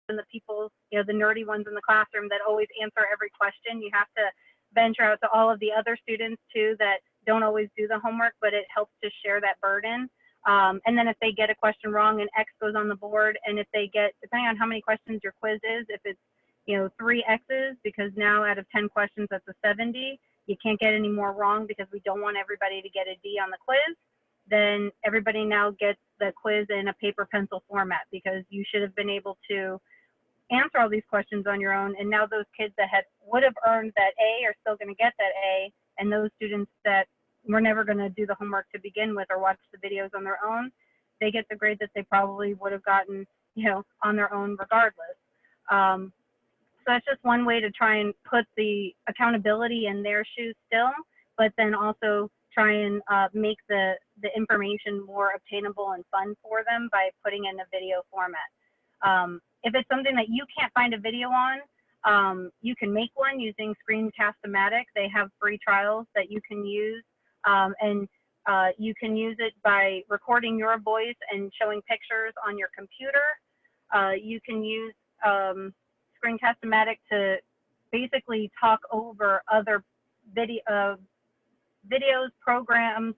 and the people, you know, the nerdy ones in the classroom that always answer every question. You have to venture out to all of the other students too that don't always do the homework, but it helps to share that burden. And then if they get a question wrong, an X goes on the board. And if they get, depending on how many questions your quiz is, if it's, you know, 3 X's, because now out of 10 questions, that's a 70, you can't get any more wrong because we don't want everybody to get a D on the quiz. Then everybody now gets the quiz in a paper pencil format, because you should have been able to answer all these questions on your own. And now those kids that would have earned that A are still going to get that A. And those students that were never going to do the homework to begin with or watch the videos on their own, they get the grade that they probably would have gotten, you know, on their own regardless. So that's just one way to try and put the accountability in their shoes still, but then also try and make the information more obtainable and fun for them by putting in a video format. If it's something that you can't find a video on, you can make one using Screencast-O-Matic. They have free trials that you can use, and you can use it by recording your voice and showing pictures on your computer. You can use Screencast-O-Matic to basically talk over other videos, programs,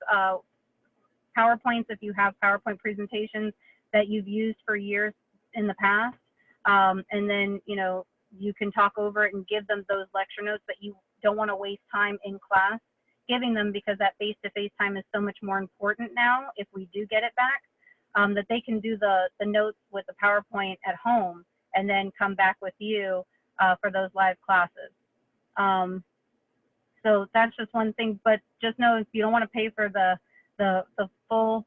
PowerPoints if you have PowerPoint presentations that you've used for years in the past. And then, you know, you can talk over it and give them those lecture notes that you don't want to waste time in class giving them, because that face-to-face time is so much more important now if we do get it back, that they can do the notes with the PowerPoint at home and then come back with you for those live classes. So that's just one thing, but just know if you don't want to pay for the full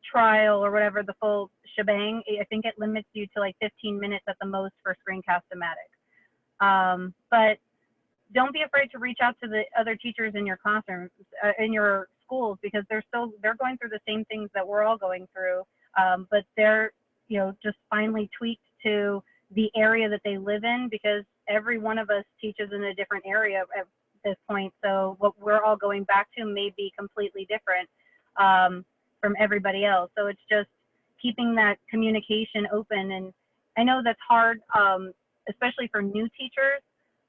trial or whatever, the full shebang, I think it limits you to like 15 minutes at the most for Screencast-O-Matic. But don't be afraid to reach out to the other teachers in your classrooms, in your schools, because they're going through the same things that we're all going through, but they're, you know, just finally tweaked to the area that they live in, because every one of us teaches in a different area at this point. So what we're all going back to may be completely different from everybody else. So it's just keeping that communication open. And I know that's hard, especially for new teachers,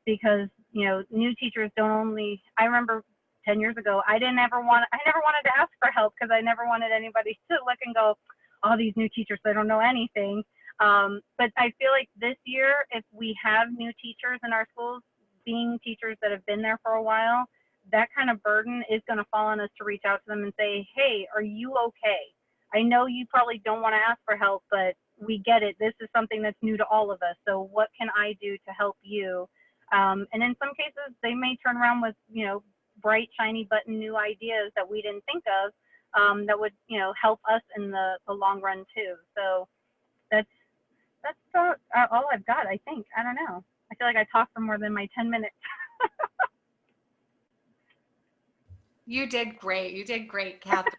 because, you know, new teachers don't only, I remember 10 years ago, I never wanted to ask for help, because I never wanted anybody to look and go, all these new teachers, they don't know anything. But I feel like this year, if we have new teachers in our schools, being teachers that have been there for a while, that kind of burden is going to fall on us to reach out to them and say, hey, are you okay? I know you probably don't want to ask for help, but we get it. This is something that's new to all of us. So what can I do to help you? And in some cases, they may turn around with, you know, bright, shiny button new ideas that we didn't think of, that would, you know, help us in the long run too. So that's all I've got, I think. I don't know. I feel like I talked for more than my 10 minutes. You did great. You did great, Catherine.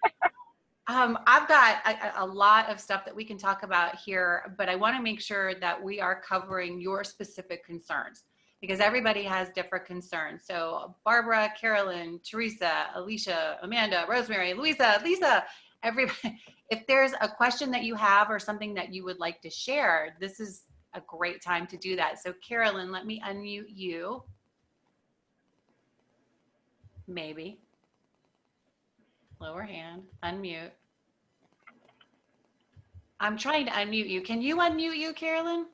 I've got a lot of stuff that we can talk about here, but I want to make sure that we are covering your specific concerns, because everybody has different concerns. So Barbara, Carolyn, Theresa, Alicia, Amanda, Rosemary, Louisa, Lisa, everybody, if there's a question that you have or something that you would like to share, this is a great time to do that. So Carolyn, let me unmute you. Maybe. Lower hand, unmute. I'm trying to unmute you. Can you unmute you, Carolyn?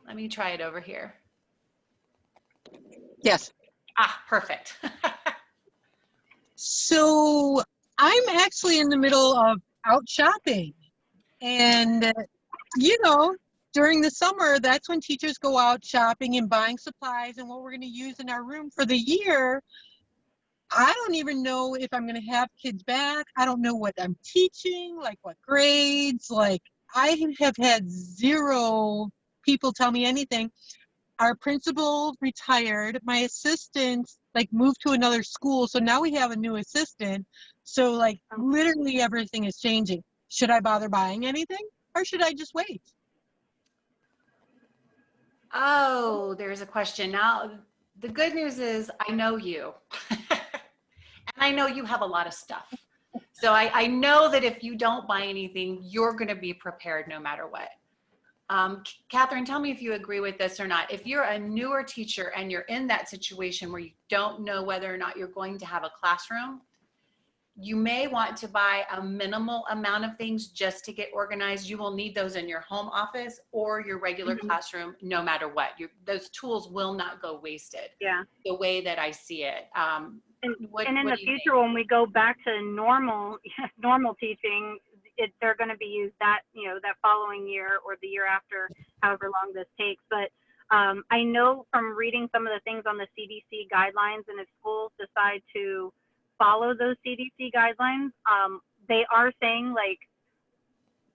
Let me try it over here. Yes. Ah, perfect. So I'm actually in the middle of out shopping. And, you know, during the summer, that's when teachers go out shopping and buying supplies and what we're going to use in our room for the year. I don't even know if I'm going to have kids back. I don't know what I'm teaching, like what grades. Like, I have had 0 people tell me anything. Our principal retired. My assistant like moved to another school, so now we have a new assistant. So like literally everything is changing. Should I bother buying anything, or should I just wait? Oh, there's a question. Now, the good news is I know you. And I know you have a lot of stuff. So I know that if you don't buy anything, you're going to be prepared no matter what. Catherine, tell me if you agree with this or not. If you're a newer teacher and you're in that situation where you don't know whether or not you're going to have a classroom, you may want to buy a minimal amount of things just to get organized. You will need those in your home office or your regular classroom, no matter what. Those tools will not go wasted. Yeah. The way that I see it. And What in do the you future, think? when we go back to normal teaching, they're going to be used that that following year or the year after, however long this takes. But I know from reading some of the things on the CDC guidelines, and if schools decide to follow those CDC guidelines, they are saying, like,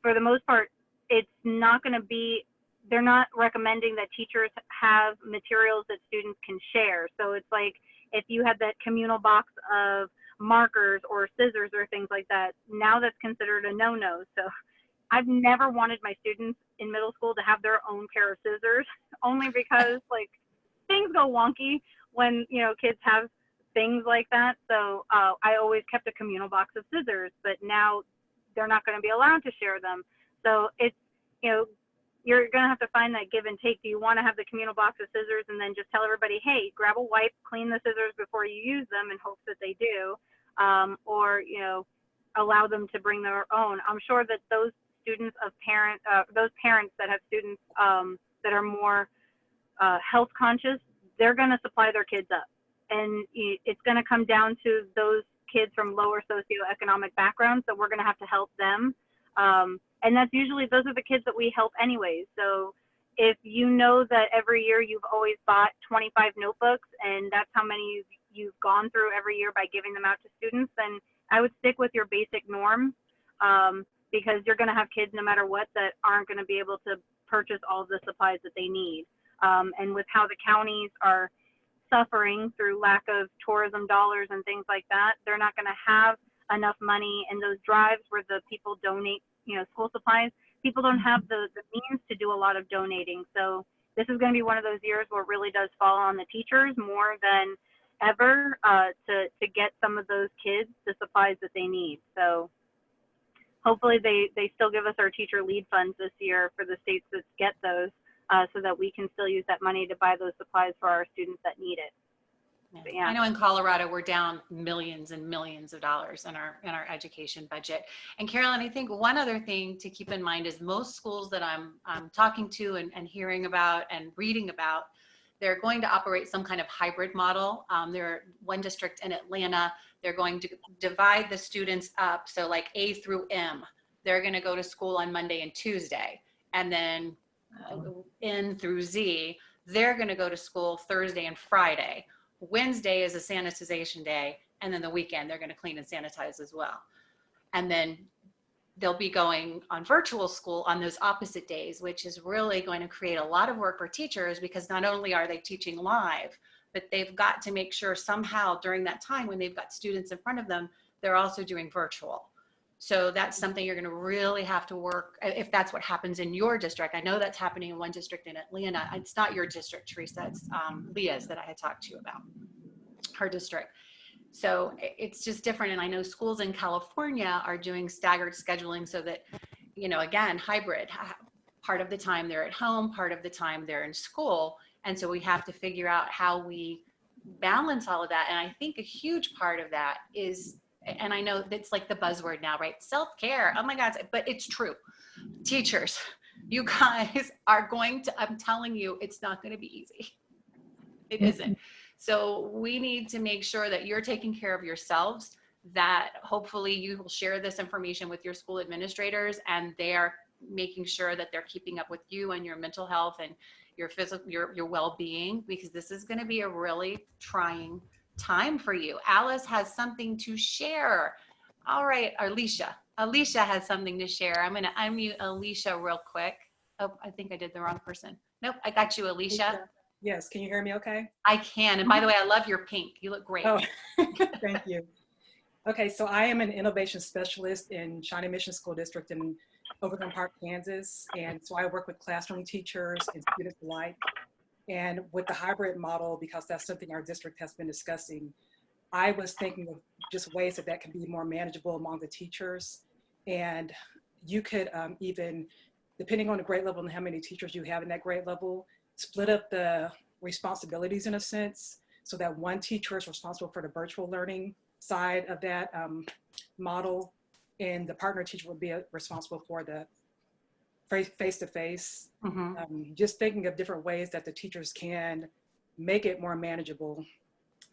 for the most part, it's not going to be, they're not recommending that teachers have materials that students can share. So it's like, if you had that communal box of markers or scissors or things like that, now that's considered a no-no. So I've never wanted my students in middle school to have their own pair of scissors, only because, like, things go wonky when, kids have things like that. So I always kept a communal box of scissors, but now they're not going to be allowed to share them. So it's, you're going to have to find that give and take. Do you want to have the communal box of scissors and then just tell everybody, hey, grab a wipe, clean the scissors before you use them, in hopes that they do, or, allow them to bring their own? I'm sure that those students of those parents that have students that are more health conscious, they're going to supply their kids up. And it's going to come down to those kids from lower socioeconomic backgrounds, so we're going to have to help them. And that's usually, those are the kids that we help anyways. So if you know that every year you've always bought 25 notebooks and that's how many you've gone through every year by giving them out to students, then I would stick with your basic norm, because you're going to have kids, no matter what, that aren't going to be able to purchase all of the supplies that they need. And with how the counties are suffering through lack of tourism dollars and things like that, they're not going to have enough money in those drives where the people donate, school supplies. People don't have the means to do a lot of donating. So this is going to be one of those years where it really does fall on the teachers more than ever to get some of those kids the supplies that they need. So hopefully they still give us our teacher lead funds this year for the states that get those, so that we can still use that money to buy those supplies for our students that need it. Yeah. I know in Colorado, we're down millions and millions of dollars in our education budget. And Carolyn, I think one other thing to keep in mind is most schools that I'm talking to and hearing about and reading about, they're going to operate some kind of hybrid model. There one district in Atlanta, they're going to divide the students up. So like A through M, they're going to go to school on Monday and Tuesday. And then N through Z, they're going to go to school Thursday and Friday. Wednesday is a sanitization day, and then the weekend they're going to clean and sanitize as well. And then they'll be going on virtual school on those opposite days, which is really going to create a lot of work for teachers, because not only are they teaching live, but they've got to make sure somehow during that time when they've got students in front of them, they're also doing virtual. So that's something you're going to really have to work, if that's what happens in your district. I know that's happening in one district in Atlanta. It's not your district, Theresa. It's Leah's that I had talked to you about, her district. So it's just different. And I know schools in California are doing staggered scheduling so that, again, hybrid. Part of the time they're at home, part of the time they're in school. And so we have to figure out how we balance all of that. And I think a huge part of that is, and I know it's like the buzzword now, right? Self-care. Oh my God, but it's true. Teachers, you guys are going to, I'm telling you, it's not going to be easy. It isn't. So we need to make sure that you're taking care of yourselves, that hopefully you will share this information with your school administrators and they are making sure that they're keeping up with you and your mental health and your physical, your well-being, because this is going to be a really trying time for you. Alice has something to share. All right, Alicia has something to share. I'm going to unmute Alicia real quick. Oh, I think I did the wrong person. Nope, I got you, Alicia. Yes, can you hear me okay? I can. And by the way, I love your pink. You look great. Oh, thank you. Okay, so I am an innovation specialist in Shawnee Mission School District in Overland Park, Kansas. And so I work with classroom teachers and students alike. And with the hybrid model, because that's something our district has been discussing, I was thinking of just ways that can be more manageable among the teachers. And you could even depending on the grade level and how many teachers you have in that grade level, split up the responsibilities in a sense, so that one teacher is responsible for the virtual learning side of that model, and the partner teacher would be responsible for the face-to-face. Just thinking of different ways that the teachers can make it more manageable.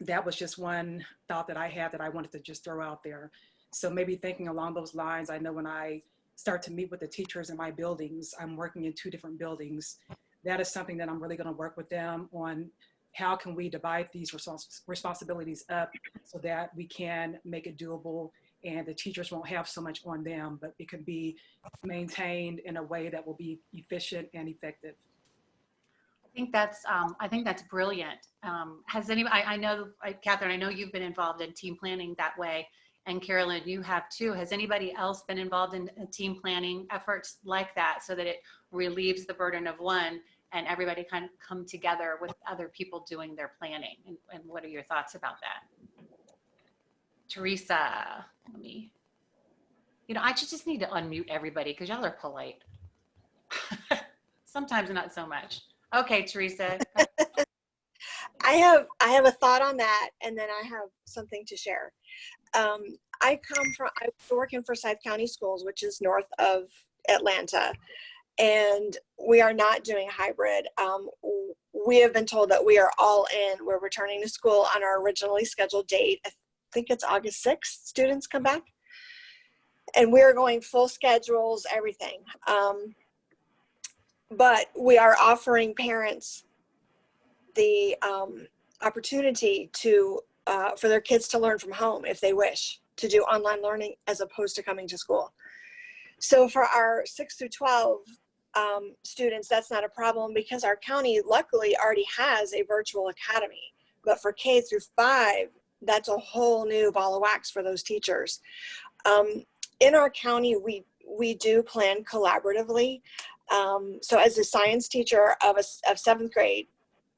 That was just one thought that I had that I wanted to just throw out there. So maybe thinking along those lines, I know when I start to meet with the teachers in my buildings, I'm working in 2 different buildings. That is something that I'm really going to work with them on. How can we divide these responsibilities up so that we can make it doable and the teachers won't have so much on them, but it can be maintained in a way that will be efficient and effective. I think that's brilliant. Has anybody, I know, Catherine, I know you've been involved in team planning that way, and Carolyn, you have too. Has anybody else been involved in team planning efforts like that, so that it relieves the burden of one and everybody kind of come together with other people doing their planning? And what are your thoughts about that? Theresa, I just need to unmute everybody because y'all are polite. Sometimes not so much. Okay, Theresa. I have a thought on that, and then I have something to share. I work in Forsyth County Schools, which is north of Atlanta, and we are not doing hybrid. We have been told that we are all in. We're returning to school on our originally scheduled date. I think it's August 6th, students come back. And we're going full schedules, everything. But we are offering parents the opportunity to for their kids to learn from home if they wish to do online learning as opposed to coming to school. So for our 6 through 12 students, that's not a problem because our county luckily already has a virtual academy. But for K through 5, that's a whole new ball of wax for those teachers. In our county, we do plan collaboratively. So as a science teacher of 7th grade,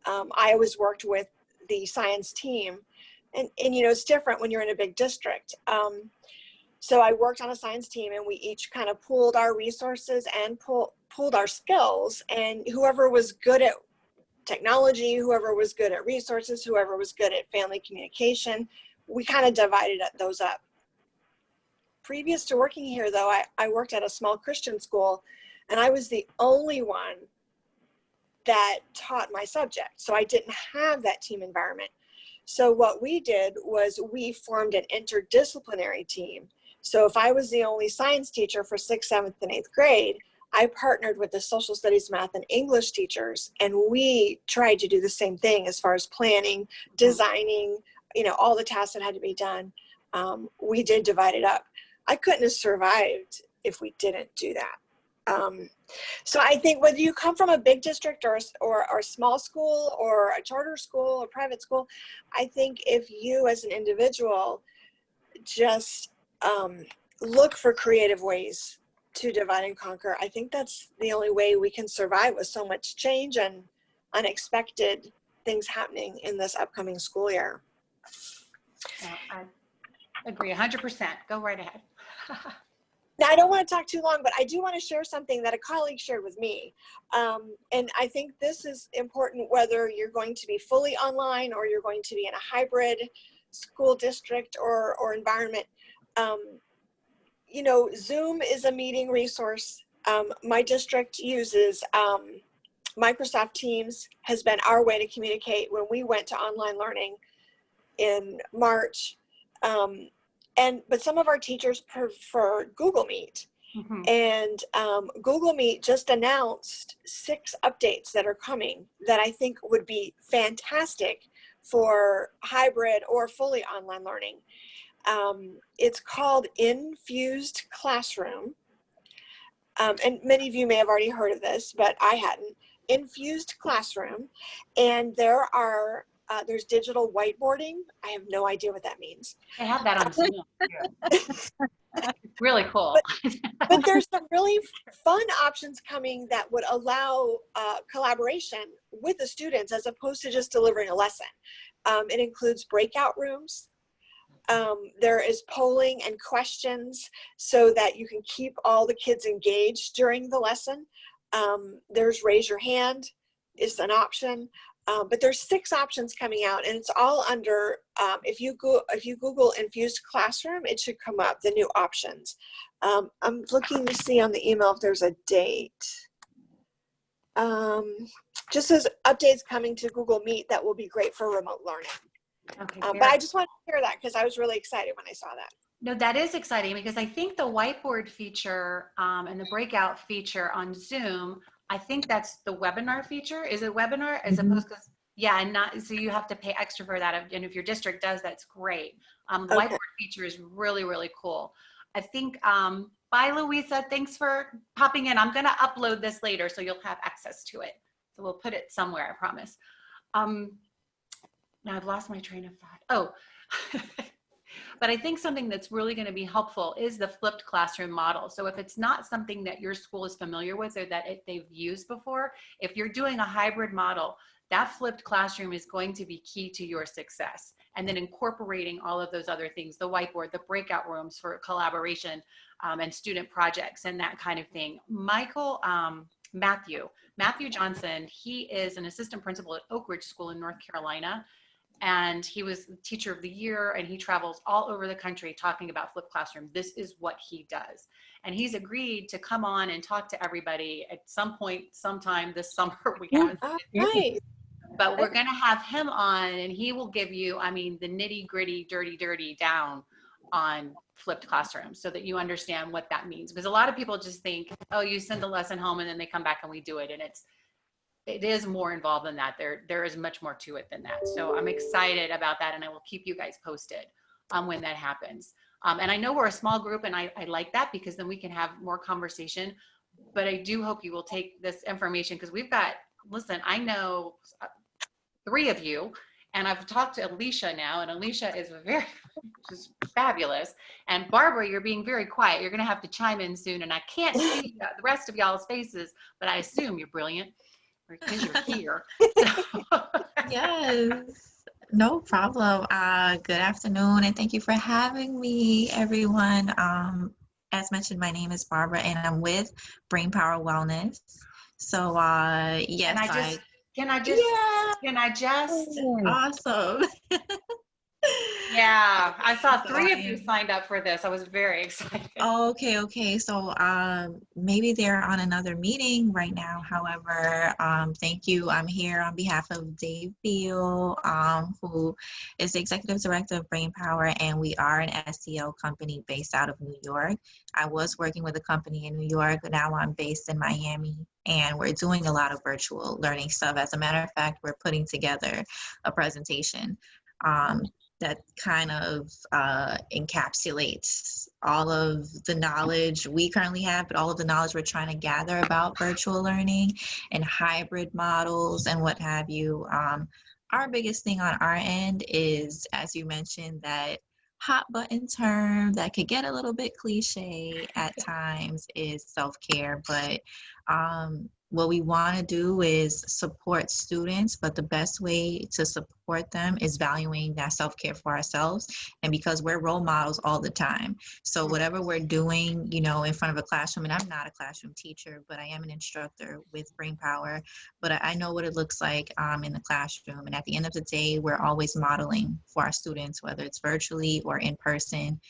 I always worked with the science team. And it's different when you're in a big district. So I worked on a science team, and we each kind of pooled our resources and pooled our skills. And whoever was good at technology, whoever was good at resources, whoever was good at family communication, we kind of divided those up. Previous to working here, though, I worked at a small Christian school, and I was the only one that taught my subject. So I didn't have that team environment. So what we did was we formed an interdisciplinary team. So if I was the only science teacher for 6th, 7th, and 8th grade, I partnered with the social studies, math, and English teachers, and we tried to do the same thing as far as planning, designing, all the tasks that had to be done. We did divide it up. I couldn't have survived if we didn't do that. So I think whether you come from a big district or a small school or a charter school or private school, I think if you as an individual just look for creative ways to divide and conquer, I think that's the only way we can survive with so much change and unexpected things happening in this upcoming school year. I agree 100%. Go right ahead. Now, I don't want to talk too long, but I do want to share something that a colleague shared with me. And I think this is important whether you're going to be fully online or you're going to be in a hybrid school district or environment. Zoom is a meeting resource. My district uses Microsoft Teams, has been our way to communicate when we went to online learning in March. But some of our teachers prefer Google Meet. Mm-hmm. And Google Meet just announced 6 updates that are coming that I think would be fantastic for hybrid or fully online learning. It's called Infused Classroom. And many of you may have already heard of this, but I hadn't. Infused Classroom. And there's digital whiteboarding. I have no idea what that means. I have that on Zoom. Really cool. But there's some really fun options coming that would allow collaboration with the students as opposed to just delivering a lesson. It includes breakout rooms. There is polling and questions so that you can keep all the kids engaged during the lesson. There's raise your hand is an option, but there's 6 options coming out, and it's all under, if you Google Infused Classroom, it should come up, the new options. I'm looking to see on the email if there's a date. Just says updates coming to Google Meet that will be great for remote learning. Okay, But I just wanted to hear that because I was really excited when I saw that. no, that is exciting because I think the whiteboard feature and the breakout feature on Zoom, I think that's the webinar feature. Is it webinar as opposed to, yeah, and not, so you have to pay extra for that. And if your district does, that's great. The Okay. whiteboard feature is really, really cool. I think, bye Louisa, thanks for popping in. I'm gonna upload this later so you'll have access to it. So we'll put it somewhere, I promise. Now I've lost my train of thought. Oh, but I think something that's really going to be helpful is the flipped classroom model. So if it's not something that your school is familiar with or that they've used before, if you're doing a hybrid model, that flipped classroom is going to be key to your success. And then incorporating all of those other things, the whiteboard, the breakout rooms for collaboration and student projects and that kind of thing. Matthew Johnson, he is an assistant principal at Oak Ridge School in North Carolina. And he was teacher of the year, and he travels all over the country talking about flipped classroom. This is what he does. And he's agreed to come on and talk to everybody at some point, sometime this summer. We haven't, Right. but we're going to have him on, and he will give you, I mean, the nitty gritty, dirty down on flipped classrooms so that you understand what that means. Because a lot of people just think, oh, you send the lesson home and then they come back and we do it. And it is more involved than that. There is much more to it than that. So I'm excited about that, and I will keep you guys posted when that happens. And I know we're a small group, and I like that because then we can have more conversation. But I do hope you will take this information because we've got, listen, I know 3 of you, and I've talked to Alicia now, and Alicia is just fabulous. And Barbara, you're being very quiet. You're going to have to chime in soon, and I can't see the rest of y'all's faces, but I assume you're brilliant. Because you're here. Yes, no problem. Good afternoon, and thank you for having me, everyone. As mentioned, my name is Barbara, and I'm with Brain Power Wellness. So, yes, can I just? Awesome. Yeah, I saw 3 of you signed up for this. I was very excited. Okay. So maybe they're on another meeting right now. However, thank you. I'm here on behalf of Dave Beal, who is the Executive Director of Brain Power, and we are an SEL company based out of New York. I was working with a company in New York, but now I'm based in Miami, and we're doing a lot of virtual learning stuff. As a matter of fact, we're putting together a presentation that kind of encapsulates all of the knowledge we currently have, but all of the knowledge we're trying to gather about virtual learning and hybrid models and what have you. Our biggest thing on our end is, as you mentioned, that hot button term that could get a little bit cliche at times is self-care, but what we want to do is support students, but the best way to support them is valuing that self-care for ourselves, and because we're role models all the time. So whatever we're doing, you know, in front of a classroom, and I'm not a classroom teacher, but I am an instructor with Brain Power, but I know what it looks like in the classroom. And at the end of the day, we're always modeling for our students, whether it's virtually or in person.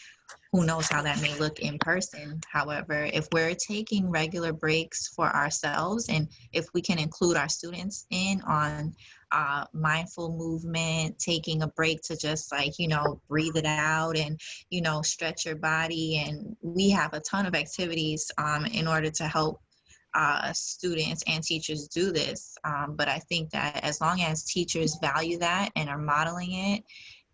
Who knows how that may look in person. However, if we're taking regular breaks for ourselves, and if we can include our students in on mindful movement, taking a break to just breathe it out and, stretch your body. And we have a ton of activities in order to help students and teachers do this. But I think that as long as teachers value that and are modeling it,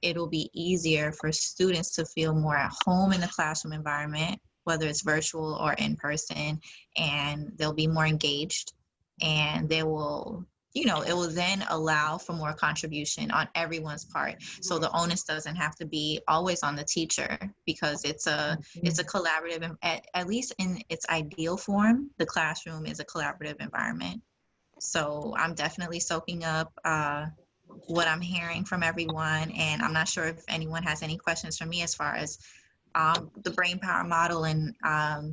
it'll be easier for students to feel more at home in the classroom environment, whether it's virtual or in person, and they'll be more engaged, and they will, it will then allow for more contribution on everyone's part. So the onus doesn't have to be always on the teacher, because it's a collaborative, at least in its ideal form, the classroom is a collaborative environment. So I'm definitely soaking up what I'm hearing from everyone. And I'm not sure if anyone has any questions for me as far as the brain power model and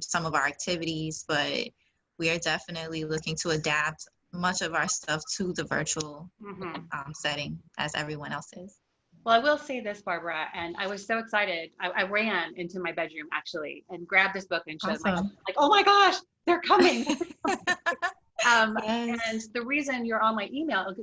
some of our activities, but we are definitely looking to adapt much of our stuff to the virtual setting as everyone else is. Well, I will say this, Barbara, and I was so excited. I ran into my bedroom actually and grabbed this book and showed my husband, like, oh my gosh, they're coming. Yes. And the reason you're on my email,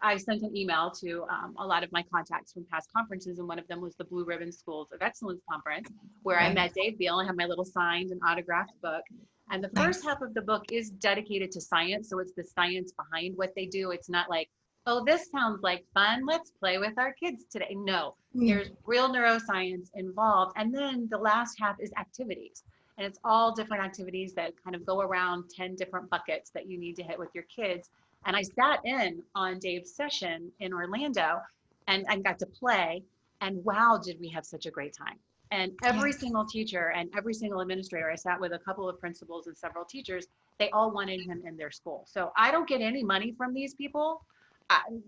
I sent an email to a lot of my contacts from past conferences, and one of them was the Blue Ribbon Schools of Excellence Conference, where I met Dave Beal and have my little signed and autographed book. And the first half of the book is dedicated to science. So it's the science behind what they do. It's not like, oh, this sounds like fun, let's play with our kids today. No, there's real neuroscience involved. And then the last half is activities. And it's all different activities that kind of go around 10 different buckets that you need to hit with your kids. And I sat in on Dave's session in Orlando and got to play. And wow, did we have such a great time. And every single teacher and every single administrator, I sat with a couple of principals and several teachers, they all wanted him in their school. So I don't get any money from these people.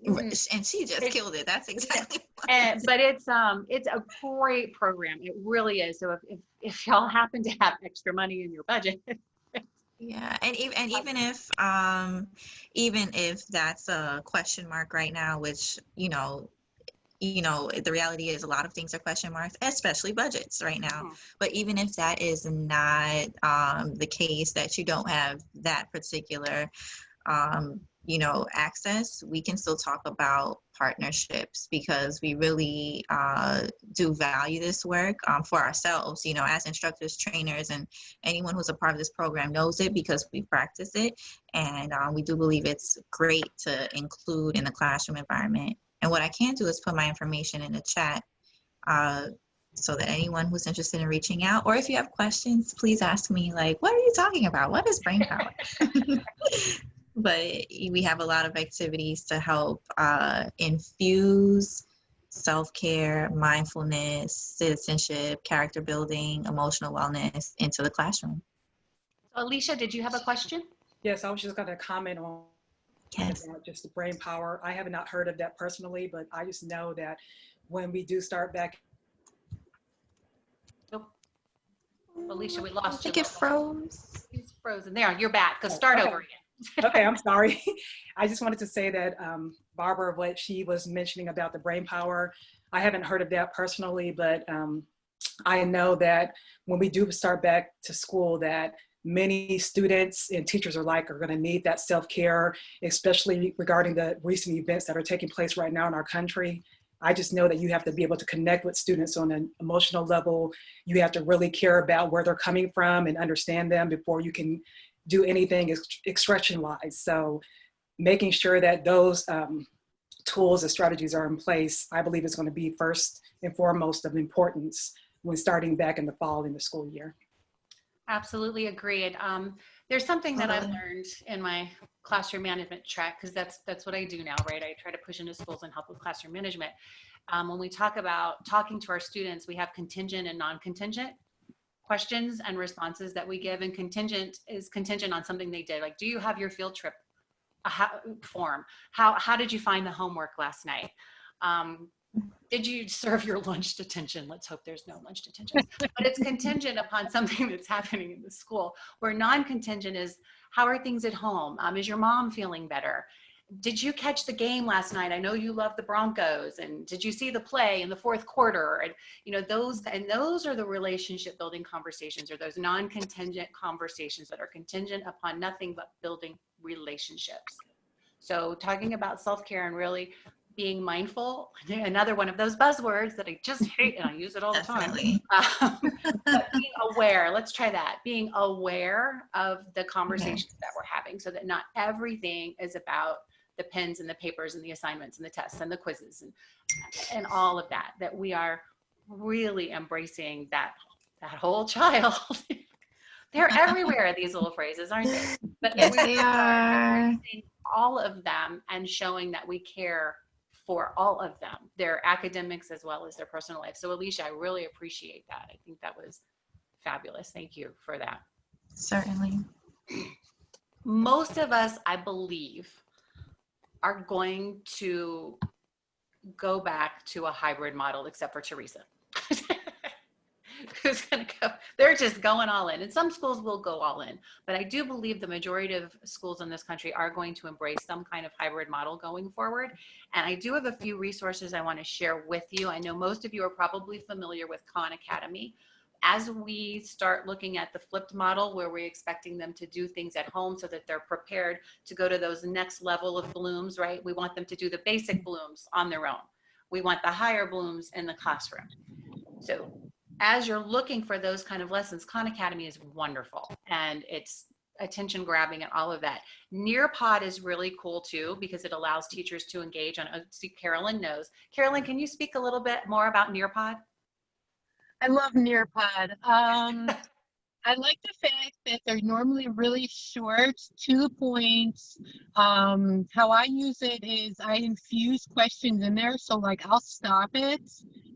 And she just killed it. That's exactly but it's a great program. It really is. So if y'all happen to have extra money in your budget. Yeah, and even if that's a question mark right now, which the reality is a lot of things are question marks, especially budgets right now. But even if that is not the case, that you don't have that particular access, we can still talk about partnerships, because we really do value this work for ourselves, as instructors, trainers, and anyone who's a part of this program knows it because we practice it. And we do believe it's great to include in the classroom environment. And what I can do is put my information in the chat so that anyone who's interested in reaching out, or if you have questions, please ask me, like, what are you talking about? What is brain power? But we have a lot of activities to help infuse self-care, mindfulness, citizenship, character building, emotional wellness into the classroom. Alicia, did you have a question? Yes, I was just going to comment on just the brain power. I have not heard of that personally, but I just know that when we do start back. Oh, Alicia, we lost you. I think it froze. It's frozen. There, you're back. Go start over again. Okay, I'm sorry. I just wanted to say that Barbara, what she was mentioning about the brain power, I haven't heard of that personally, but I know that when we do start back to school, that many students and teachers alike are going to need that self-care, especially regarding the recent events that are taking place right now in our country. I just know that you have to be able to connect with students on an emotional level. You have to really care about where they're coming from and understand them before you can do anything expression-wise. So making sure that those tools and strategies are in place, I believe is going to be first and foremost of importance when starting back in the fall in the school year. Absolutely agreed. There's something that I've learned in my classroom management track, because that's what I do now, right? I try to push into schools and help with classroom management. When we talk about talking to our students, we have contingent and non-contingent questions and responses that we give, and contingent is contingent on something they did. Like, do you have your field trip form? How did you find the homework last night? Did you serve your lunch detention? Let's hope there's no lunch detention. But it's contingent upon something that's happening in the school. Where non-contingent is, how are things at home? Is your mom feeling better? Did you catch the game last night? I know you love the Broncos. And did you see the play in the fourth quarter? And those are the relationship building conversations, or those non-contingent conversations that are contingent upon nothing but building relationships. So talking about self-care and really being mindful, another one of those buzzwords that I just hate, and I use it all the time. But being aware, let's try that. Being aware of the conversations that we're having, so that not everything is about the pens and the papers and the assignments and the tests and the quizzes and all of that, that we are really embracing that whole child. They're everywhere, these little phrases, aren't they? But yes, they are. Embracing all of them and showing that we care for all of them, their academics as well as their personal life. So Alicia, I really appreciate that. I think that was fabulous. Thank you for that. Certainly. Most of us, I believe, are going to go back to a hybrid model except for Theresa. Who's going to go? They're just going all in. And some schools will go all in. But I do believe the majority of schools in this country are going to embrace some kind of hybrid model going forward. And I do have a few resources I want to share with you. I know most of you are probably familiar with Khan Academy. As we start looking at the flipped model where we're expecting them to do things at home so that they're prepared to go to those next level of blooms, right? We want them to do the basic blooms on their own. We want the higher blooms in the classroom. So as you're looking for those kind of lessons, Khan Academy is wonderful and it's attention grabbing and all of that. Nearpod is really cool too because it allows teachers to engage on, see, Carolyn knows. Carolyn, can you speak a little bit more about Nearpod? I love Nearpod. I like the fact that they're normally really short, 2 points. How I use it is I infuse questions in there. So like I'll stop it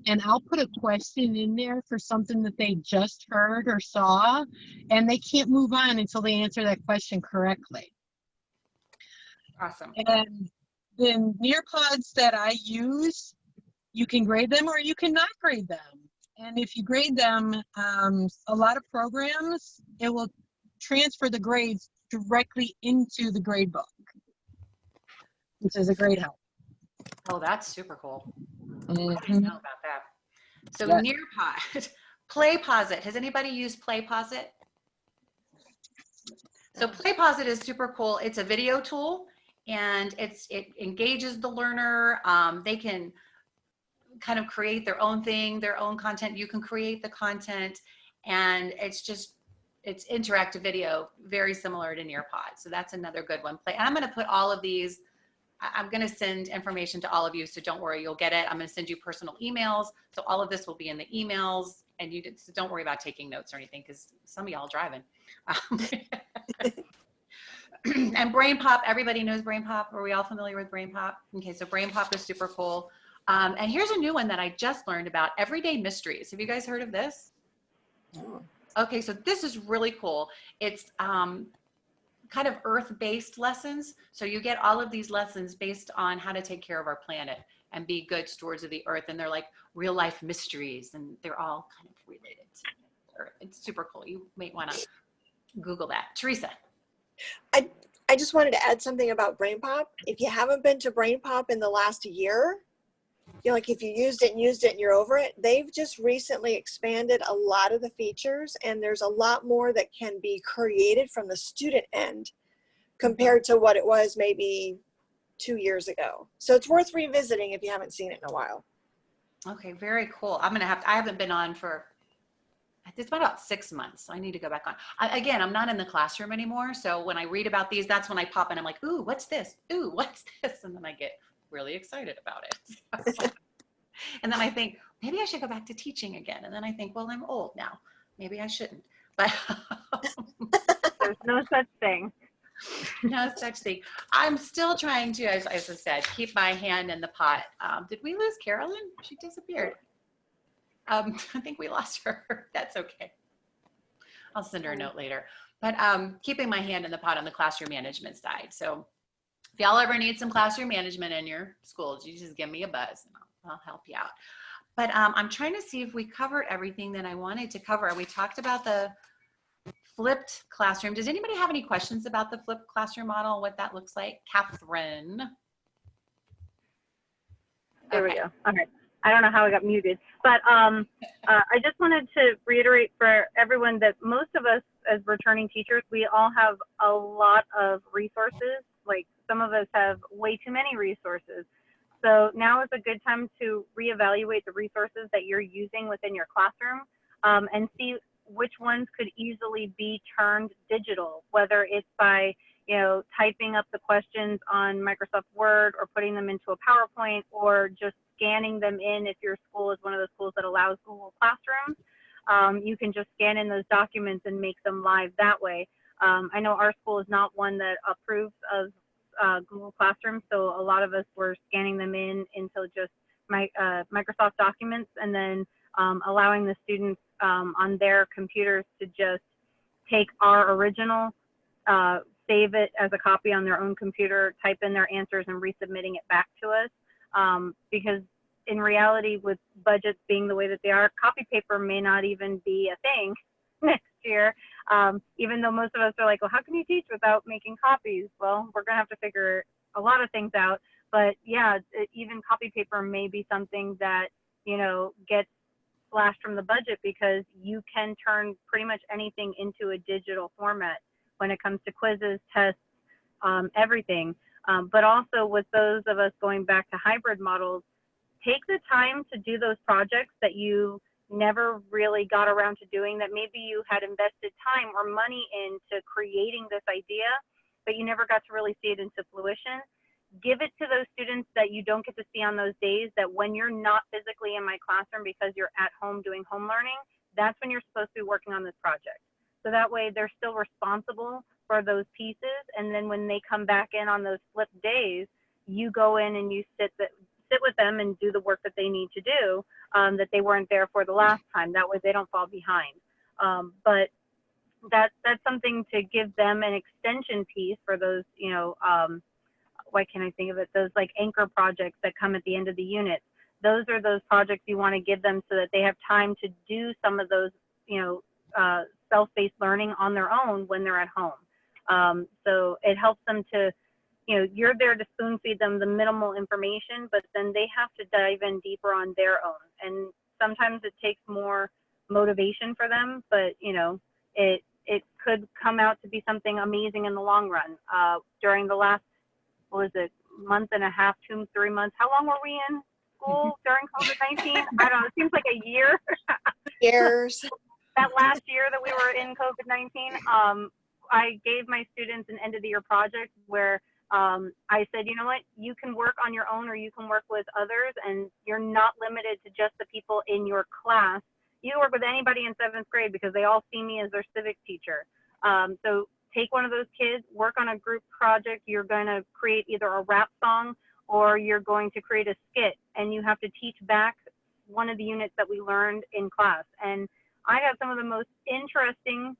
and I'll put a question in there for something that they just heard or saw, and they can't move on until they answer that question correctly. Awesome. And the Nearpods that I use, you can grade them or you cannot grade them. And if you grade them, a lot of programs, it will transfer the grades directly into the grade book, which is a great help. Oh, that's super cool. Mm-hmm. I didn't know about that. So Yes. Nearpod, PlayPosit. Has anybody used PlayPosit? So PlayPosit is super cool. It's a video tool and it engages the learner. They can kind of create their own thing, their own content. You can create the content and it's interactive video, very similar to Nearpod. So that's another good one. And I'm going to put all of these, I'm going to send information to all of you. So don't worry, you'll get it. I'm going to send you personal emails. So all of this will be in the emails and so don't worry about taking notes or anything because some of y'all driving. And Brain Pop, everybody knows Brain Pop. Are we all familiar with Brain Pop? Okay, so Brain Pop is super cool. And here's a new one that I just learned about, Everyday Mysteries. Have you guys heard of this? Oh. Okay, so this is really cool. It's kind of earth-based lessons. So you get all of these lessons based on how to take care of our planet and be good stewards of the earth. And they're like real life mysteries and they're all kind of related to Earth. It's super cool. You might want to Google that. Theresa. I just wanted to add something about Brain Pop. If you haven't been to Brain Pop in the last year, you know, like if you used it and you're over it, they've just recently expanded a lot of the features and there's a lot more that can be created from the student end compared to what it was maybe 2 years ago. So it's worth revisiting if you haven't seen it in a while. Okay, very cool. I haven't been on for, it's been about 6 months. So I need to go back on. Again, I'm not in the classroom anymore. So when I read about these, that's when I pop in. I'm like, ooh, what's this? Ooh, what's this? And then I get really excited about it. And then I think, maybe I should go back to teaching again. And then I think, well, I'm old now. Maybe I shouldn't. But There's no such thing. No such thing. I'm still trying to, as I said, keep my hand in the pot. Did we lose Carolyn? She disappeared. I think we lost her. That's okay. I'll send her a note later. But keeping my hand in the pot on the classroom management side. So if y'all ever need some classroom management in your schools, you just give me a buzz and I'll help you out. But I'm trying to see if we covered everything that I wanted to cover. We talked about the flipped classroom. Does anybody have any questions about the flipped classroom model, what that looks like? Catherine. There we go. All right. I don't know how I got muted, but I just wanted to reiterate for everyone that most of us as returning teachers, we all have a lot of resources. Like some of us have way too many resources. So now is a good time to reevaluate the resources that you're using within your classroom and see which ones could easily be turned digital, whether it's by, you know, typing up the questions on Microsoft Word or putting them into a PowerPoint or just scanning them in. If your school is one of those schools that allows Google Classrooms, you can just scan in those documents and make them live that way. I know our school is not one that approves of Google Classroom, so a lot of us were scanning them in into just Microsoft documents and then allowing the students on their computers to just take our original, save it as a copy on their own computer, type in their answers and resubmitting it back to us. because in reality, with budgets being the way that they are, copy paper may not even be a thing next year. Even though most of us are like, well, how can you teach without making copies? Well, we're going to have to figure a lot of things out. But yeah, even copy paper may be something that, you know, gets slashed from the budget, because you can turn pretty much anything into a digital format when it comes to quizzes, tests, everything. But also with those of us going back to hybrid models, take the time to do those projects that you never really got around to doing, that maybe you had invested time or money into creating this idea, but you never got to really see it into fruition. Give it to those students that you don't get to see on those days, that when you're not physically in my classroom because you're at home doing home learning, that's when you're supposed to be working on this project. So that way they're still responsible for those pieces. And then when they come back in on those flip days, you go in and you sit with them and do the work that they need to do, that they weren't there for the last time. That way they don't fall behind. But that's something to give them an extension piece for those, you know, why can't I think of it? Those like anchor projects that come at the end of the unit. Those are those projects you want to give them so that they have time to do some of those, you know, self-paced learning on their own when they're at home. So it helps them to, you know, you're there to spoon feed them the minimal information, but then they have to dive in deeper on their own. And sometimes it takes more motivation for them, but you know, it could come out to be something amazing in the long run. During the last, what was it, month and a half, 2, 3 months? How long were we in school during COVID-19? I don't know, it seems like a year. Years. That last year that we were in COVID-19, I gave my students an end of the year project where I said, you know what, you can work on your own or you can work with others, and you're not limited to just the people in your class. You can work with anybody in 7th grade because they all see me as their civics teacher. So take one of those kids, work on a group project. You're going to create either a rap song or you're going to create a skit, and you have to teach back one of the units that we learned in class. And I have some of the most interesting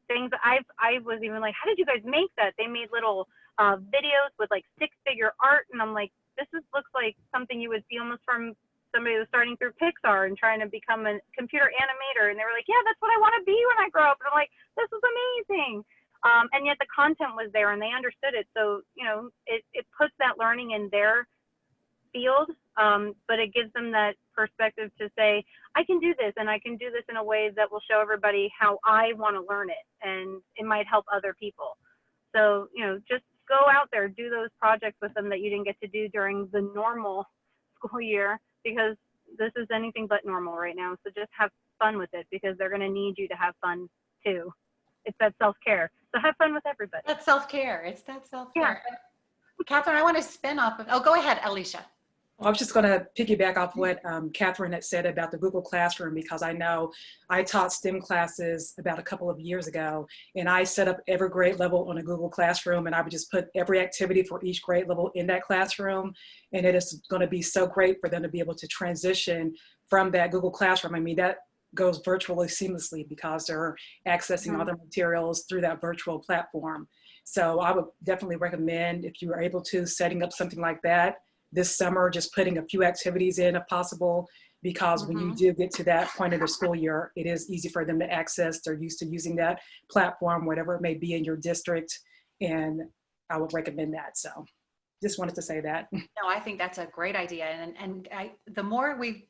things. I was even like, how did you guys make that? They made little videos with like 6-figure art, and I'm like, this looks like something you would see almost from somebody who was starting through Pixar and trying to become a computer animator. And they were like, yeah, that's what I want to be when I grow up. And I'm like, this is amazing. And yet the content was there and they understood it. So, you know, it puts that learning in their field, but it gives them that perspective to say, I can do this, and I can do this in a way that will show everybody how I want to learn it, and it might help other people. So, you know, just go out there, do those projects with them that you didn't get to do during the normal school year, because this is anything but normal right now. So just have fun with it, because they're going to need you to have fun too. It's that self-care. So have fun with everybody. That's self-care. It's that self-care. Yeah. Catherine, I want to spin off of, oh, go ahead, Alicia. I was just going to piggyback off what Catherine had said about the Google Classroom, because I know I taught STEM classes about a couple of years ago, and I set up every grade level on a Google Classroom, and I would just put every activity for each grade level in that classroom. And it is going to be so great for them to be able to transition from that Google Classroom. I mean, that goes virtually seamlessly because they're accessing all the materials through that virtual platform. So I would definitely recommend, if you are able to, setting up something like that this summer, just putting a few activities in if possible, because when you do get to that point of the school year, it is easy for them to access. They're used to using that platform, whatever it may be in your district, and I would recommend that. So just wanted to say that. No, I think that's a great idea. And the more we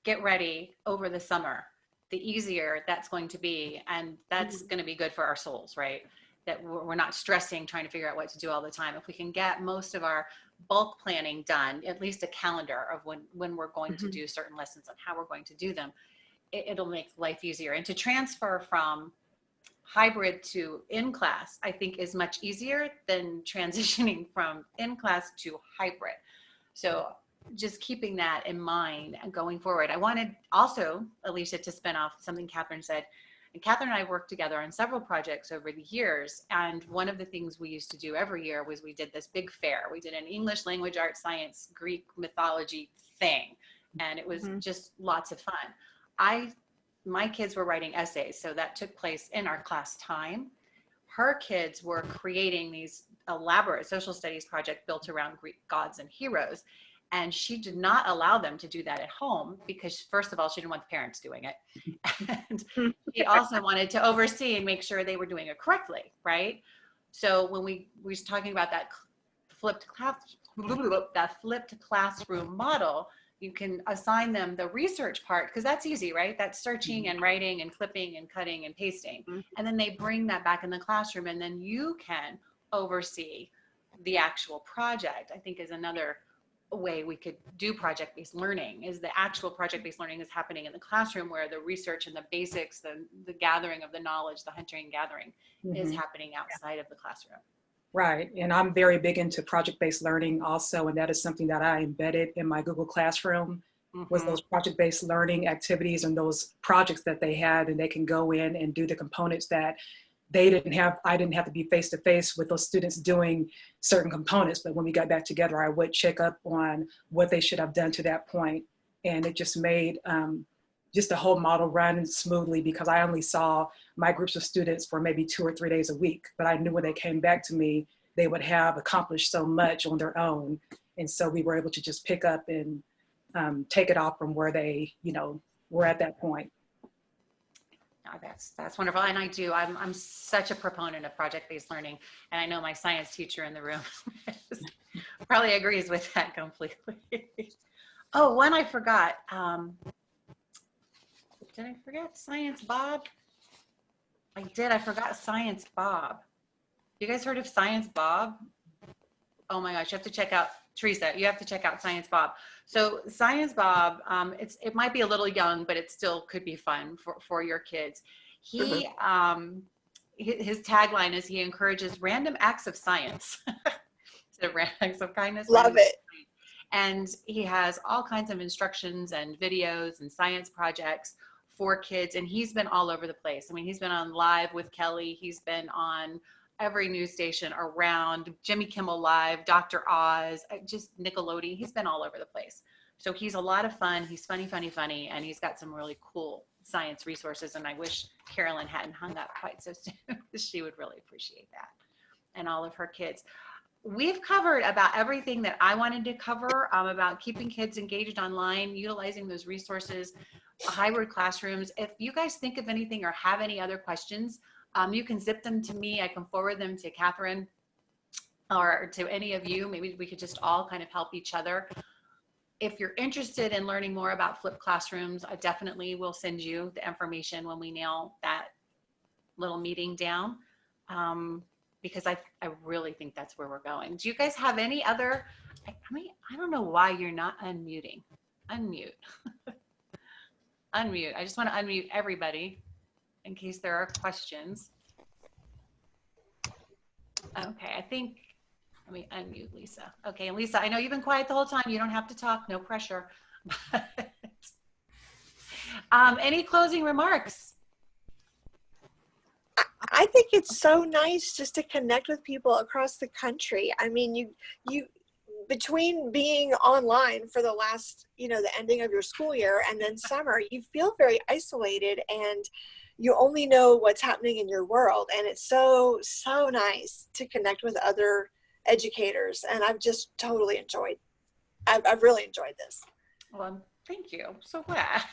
get ready over the summer, the easier that's going to be. And that's going to be good for our souls, right? That we're not stressing, trying to figure out what to do all the time. If we can get most of our bulk planning done, at least a calendar of when we're going to do certain lessons and how we're going to do them, it'll make life easier. And to transfer from hybrid to in-class, I think is much easier than transitioning from in-class to hybrid. So just keeping that in mind and going forward. I wanted also, Alicia, to spin off something Catherine said. And Catherine and I worked together on several projects over the years. And one of the things we used to do every year was we did this big fair. We did an English language, art, science, Greek mythology thing. And it was just lots of fun. My kids were writing essays, so that took place in our class time. Her kids were creating these elaborate social studies projects built around Greek gods and heroes. And she did not allow them to do that at home because, first of all, she didn't want the parents doing it. And she also wanted to oversee and make sure they were doing it correctly, right? So when we were talking about that flipped classroom model, you can assign them the research part, because that's easy, right? That's searching and writing and clipping and cutting and pasting. And then they bring that back in the classroom, and then you can oversee the actual project. I think is another way we could do project-based learning, is the actual project-based learning is happening in the classroom, where the research and the basics, the gathering of the knowledge, the hunting and gathering is happening outside of the classroom. Right, and I'm very big into project-based learning also, and that is something that I embedded in my Google Classroom, was those project-based learning activities and those projects that they had, and they can go in and do the components that I didn't have to be face-to-face with those students doing certain components, but when we got back together, I would check up on what they should have done to that point. And it just made just the whole model run smoothly, because I only saw my groups of students for maybe 2 or 3 days a week, but I knew when they came back to me, they would have accomplished so much on their own. And so we were able to just pick up and take it off from where they, were at that point. Oh, that's wonderful. And I'm such a proponent of project-based learning. And I know my science teacher in the room probably agrees with that completely. Oh, one I forgot. Did I forget Science Bob? I did. I forgot Science Bob. You guys heard of Science Bob? Oh my gosh, you have to check out, Theresa, you have to check out Science Bob. So Science Bob, it might be a little young, but it still could be fun for your kids. He, his tagline is he encourages random acts of science. Instead of random acts of kindness. Love it. And he has all kinds of instructions and videos and science projects for kids. And he's been all over the place. I mean, he's been on Live with Kelly. He's been on every news station around, Jimmy Kimmel Live, Dr. Oz, just Nickelodeon. He's been all over the place. So he's a lot of fun. He's funny, and he's got some really cool science resources. And I wish Carolyn hadn't hung up quite so soon. She would really appreciate that. And all of her kids. We've covered about everything that I wanted to cover about keeping kids engaged online, utilizing those resources, hybrid classrooms. If you guys think of anything or have any other questions, you can zip them to me. I can forward them to Catherine or to any of you. Maybe we could just all kind of help each other. If you're interested in learning more about flipped classrooms, I definitely will send you the information when we nail that little meeting down. Because I really think that's where we're going. Do you guys have any other, I don't know why you're not unmuting. Unmute. Unmute. I just want to unmute everybody in case there are questions. Okay, let me unmute Lisa. Okay, and Lisa, I know you've been quiet the whole time. You don't have to talk, no pressure. Any closing remarks? I think it's so nice just to connect with people across the country. I mean, you between being online for the last, the ending of your school year and then summer, you feel very isolated and you only know what's happening in your world. And it's so, so nice to connect with other educators. And I've just totally I've really enjoyed this. Well, thank you. I'm so glad.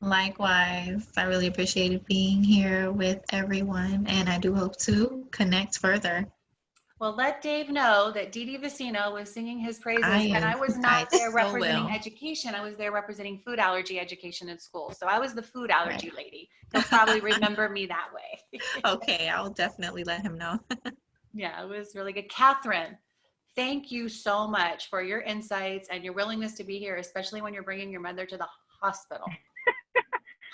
Likewise, I really appreciated being here with everyone, and I do hope to connect further. Well, let Dave know that Dee Vicino was singing his praises, and I was not there representing education. I was there representing food allergy education in school. So I was the food allergy lady. He'll probably remember me that way. Okay, I'll definitely let him know. Yeah, it was really good. Catherine, thank you so much for your insights and your willingness to be here, especially when you're bringing your mother to the hospital.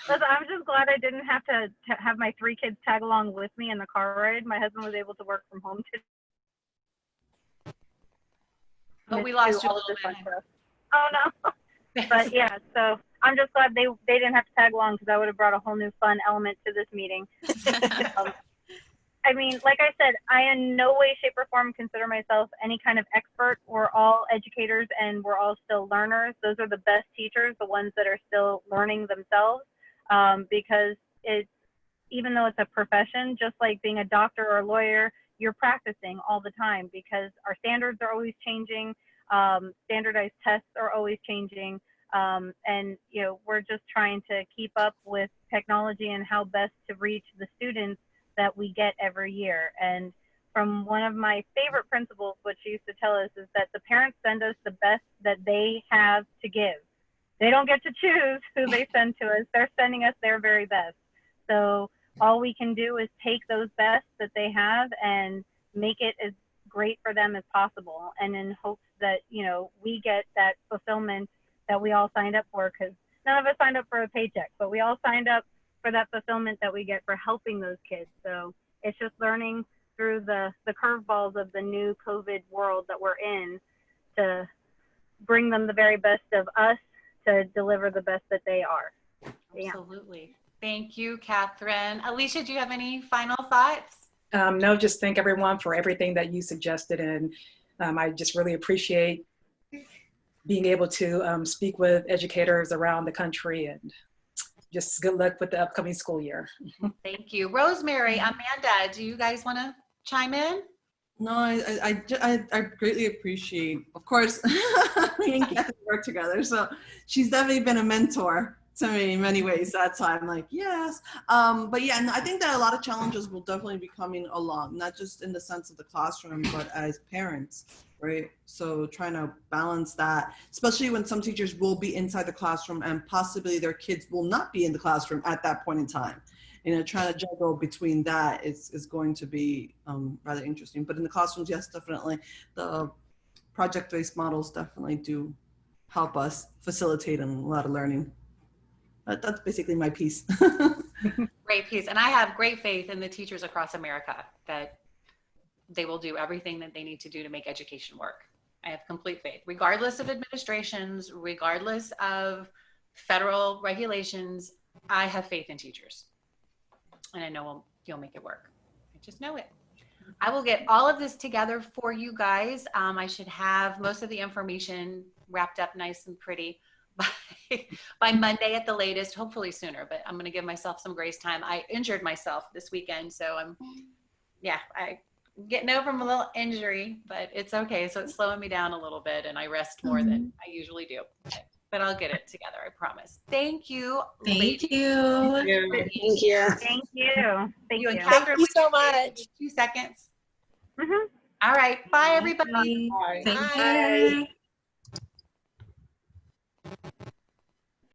Listen, I'm just glad I didn't have to have my 3 kids tag along with me in the car ride. My husband was able to work from home today. But we lost you a little bit. Oh no. But yeah, so I'm just glad they didn't have to tag along, because that would have brought a whole new fun element to this meeting. I mean, like I said, I in no way, shape, or form consider myself any kind of expert. We're all educators and we're all still learners. Those are the best teachers, the ones that are still learning themselves, because even though it's a profession, just like being a doctor or a lawyer, you're practicing all the time because our standards are always changing. Standardized tests are always changing. And, you know, we're just trying to keep up with technology and how best to reach the students that we get every year. And from one of my favorite principals, what she used to tell us is that the parents send us the best that they have to give. They don't get to choose who they send to us. They're sending us their very best. So all we can do is take those best that they have and make it as great for them as possible. And in hopes that, you know, we get that fulfillment that we all signed up for, because none of us signed up for a paycheck, but we all signed up for that fulfillment that we get for helping those kids. So it's just learning through the curveballs of the new COVID world that we're in to bring them the very best of us to deliver the best that they are. Yeah. Absolutely. Thank you, Catherine. Alicia, do you have any final thoughts? No, just thank everyone for everything that you suggested. And I just really appreciate being able to speak with educators around the country, and just good luck with the upcoming school year. Thank you. Rosemary, Amanda, do you guys want to chime in? No, I greatly appreciate, of course, me and Kathy work together. So she's definitely been a mentor to me in many ways. That's why I'm like, yes. But yeah, and I think that a lot of challenges will definitely be coming along, not just in the sense of the classroom, but as parents, right? So trying to balance that, especially when some teachers will be inside the classroom and possibly their kids will not be in the classroom at that point in time. You know, trying to juggle between that is going to be rather interesting. But in the classrooms, yes, definitely. The project-based models definitely do help us facilitate a lot of learning. That's basically my piece. Great piece. And I have great faith in the teachers across America that they will do everything that they need to do to make education work. I have complete faith, regardless of administrations, regardless of federal regulations. I have faith in teachers. And I know you'll make it work. I just know it. I will get all of this together for you guys. I should have most of the information wrapped up nice and pretty by Monday at the latest, hopefully sooner, but I'm going to give myself some grace time. I injured myself this weekend, so I'm getting over my little injury, but it's okay. So it's slowing me down a little bit, and I rest more than I usually do. But I'll get it together, I promise. Thank you. Thank you. Thank you. Thank you. Thank you. And Thank Catherine, you so would you say much. 2 seconds? Mhm. All right. Bye, everybody. Bye. Take Bye. care.